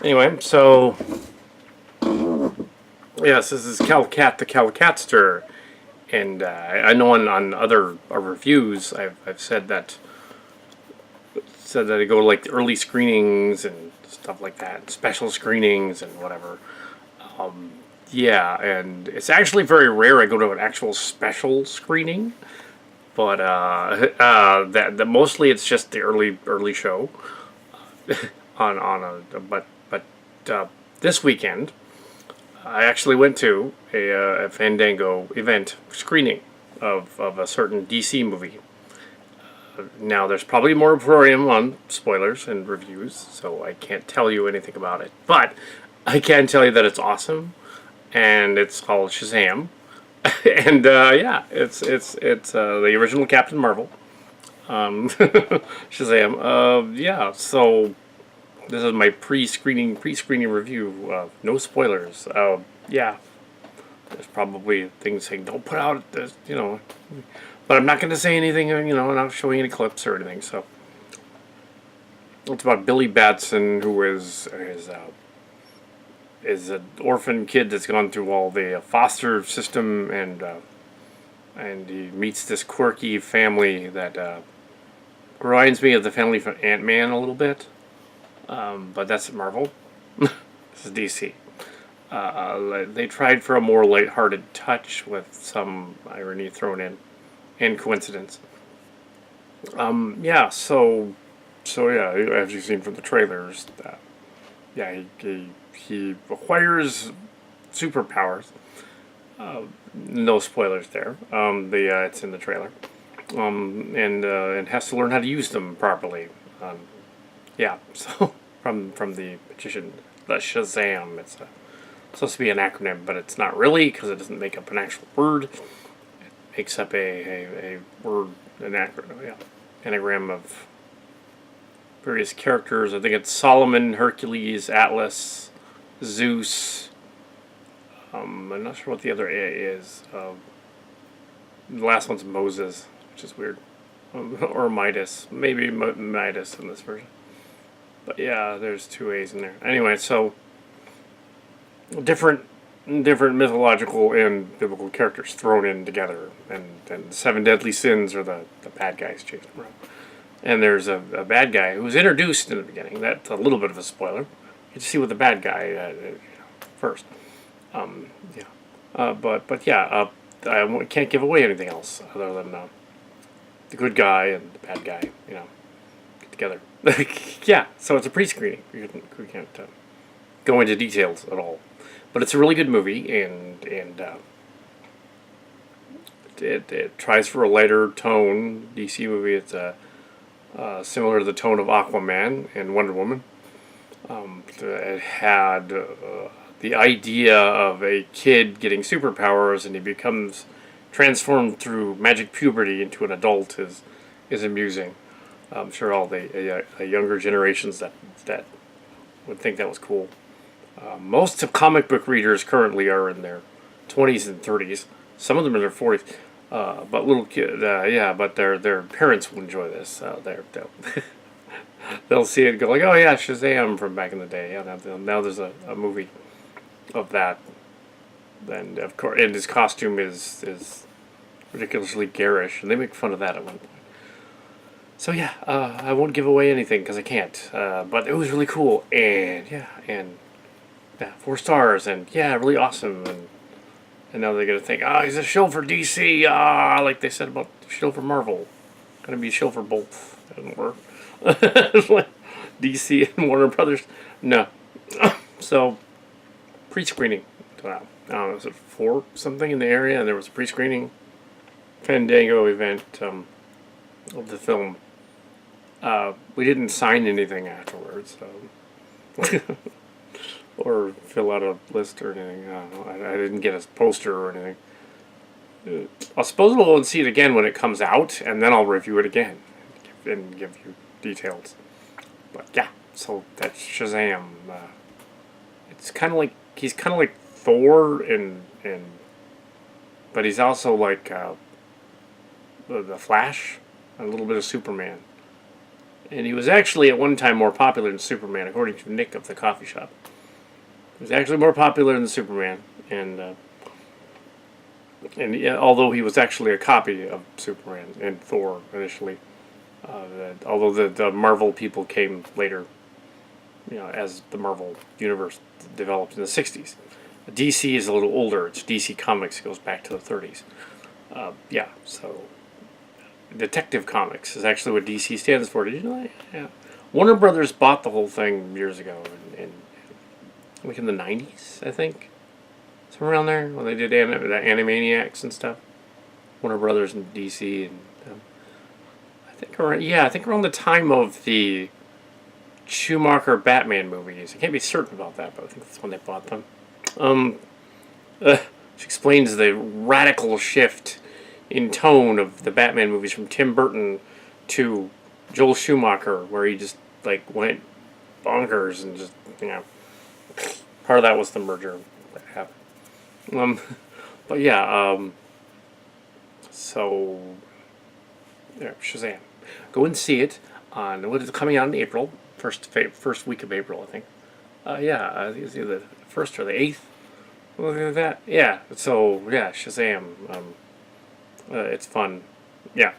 Anyway, so yes, this is Kal Kat, the Kal Katster, and I know on other reviews I've said that I go to like the early screenings and stuff like that, special screenings and whatever. Yeah, and it's actually very rare I go to an actual special screening, but that mostly it's just the early show on but uh, this weekend I actually went to a Fandango event screening of a certain DC movie. Now, there's probably more moratorium on spoilers and reviews, so I can't tell you anything about it. But I can tell you that it's awesome, and it's called Shazam. And yeah, it's the original Captain Marvel, Shazam. Yeah, so this is my pre-screening review. No spoilers. Yeah, there's probably things saying don't put out this, but I'm not going to say anything. I'm not showing any clips or anything. So it's about Billy Batson, who is an orphan kid that's gone through all the foster system, and he meets this quirky family that reminds me of the family from Ant-Man a little bit. But that's Marvel. This is DC. They tried for a more lighthearted touch with some irony thrown in and coincidence. Yeah, so yeah, as you've seen from the trailers, yeah, he acquires superpowers. No spoilers there. It's in the trailer. And has to learn how to use them properly. Yeah, so from the magician, the Shazam. It's supposed to be an acronym, but it's not really because it doesn't make up an actual word. It makes up a word, an acronym, yeah, anagram of various characters. I think it's Solomon, Hercules, Atlas, Zeus. I'm not sure what the other A is. The last one's Moses, which is weird. Or Midas. Maybe Midas in this version. But yeah, there's two A's in there. Anyway, so different mythological and biblical characters thrown in together, and the seven deadly sins are the bad guys chasing around. And there's a bad guy who's introduced in the beginning. That's a little bit of a spoiler. You get to see what the bad guy first. Yeah, but yeah, I can't give away anything else other than the good guy and the bad guy. Get together. Yeah, so it's a pre-screening. We can't go into details at all, but it's a really good movie, and it tries for a lighter tone. DC movie. It's similar to the tone of Aquaman and Wonder Woman. It had the idea of a kid getting superpowers, and he becomes transformed through magic puberty into an adult is amusing. I'm sure all the younger generations that would think that was cool. Most of comic book readers currently are in their 20s and 30s. Some of them in their 40s. But little kids, yeah, but their parents will enjoy this. They'll see it and go like, oh yeah, Shazam from back in the day. Yeah, now there's a movie of that. And of course, and his costume is ridiculously garish, and they make fun of that at one point. So yeah, I won't give away anything because I can't. But it was really cool, and yeah, 4 stars, and yeah, really awesome, and now they're gonna think, he's a shill for DC, like they said about shill for Marvel. Gonna be a shill for both. That doesn't work. Like DC and Warner Brothers. No. So pre-screening. Wow. I don't know, was it 4 something in the area, and there was a pre-screening Fandango event of the film. We didn't sign anything afterwards, so or fill out a list or anything. I don't know. I didn't get a poster or anything. I'll suppose we'll see it again when it comes out, and then I'll review it again and give you details. But yeah, so that's Shazam. It's kind of like he's kind of like Thor, but he's also like the Flash, a little bit of Superman, And he was actually at one time more popular than Superman, according to Nick of the coffee shop. He was actually more popular than Superman, and yeah, although he was actually a copy of Superman and Thor initially, although the Marvel people came later, as the Marvel universe developed in the '60s. DC is a little older. It's DC Comics. It goes back to the '30s. So Detective Comics is actually what DC stands for. Did you know that? Yeah. Warner Brothers bought the whole thing years ago, like in the '90s, I think. Somewhere around there, when they did the Animaniacs and stuff. Warner Brothers and DC, and I think around the time of the Schumacher Batman movies. I can't be certain about that, but I think that's when they bought them. Which explains the radical shift in tone of the Batman movies from Tim Burton to Joel Schumacher, where he just went bonkers and just part of that was the merger that happened. But yeah, so there, Shazam. Go and see it on what is coming out in April, first week of April, I think. I think it's either the 1st or the 8th. Look at that. Yeah. So yeah, Shazam. It's fun. Yeah.